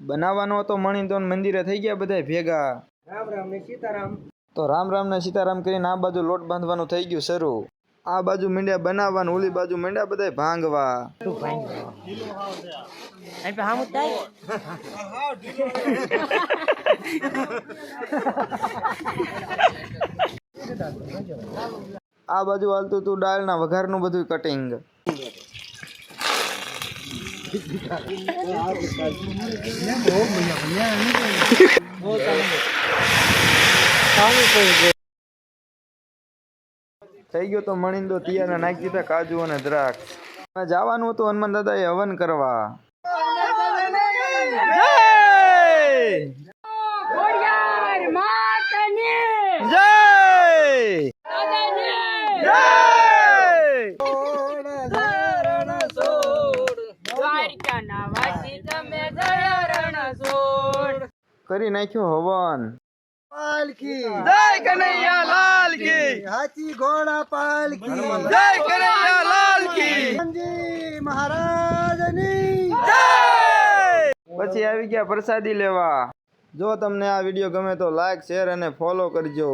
બનાવવાનો હતો મણી તો મંદિરે થઈ ગયા બધા ભેગા. રામ રામ ને સીતારામ. તો રામ રામ ને સીતારામ કરીને આ બાજુ લોટ બાંધવાનું થઈ ગયું શરૂ. આ બાજુ મીંડ્યા બનાવવાનું, ઓલી બાજુ મીંડ્યા બધા ભાંગવા. આ બાજુ હાલતું તું દાળના વઘારનું બધું કટિંગ. થઈ ગયો તો મણીંદો તિયાને નાખી દીધા કાજુ અને દ્રાક્ષ. જવાનું હતું હનુમાન દાદા એ હવન કરવા. કરી નાખ્યો હવન. પાલકી જય કનૈયા લાલ કી, હાથી ઘોડા પાલકી, જય કનૈયા લાલ કી, હનુમાનજી મહારાજની જય. પછી આવી ગયા પ્રસાદી લેવા. જો તમને આ વિડીયો ગમે તો લાઈક, શેર અને ફોલો કરજો.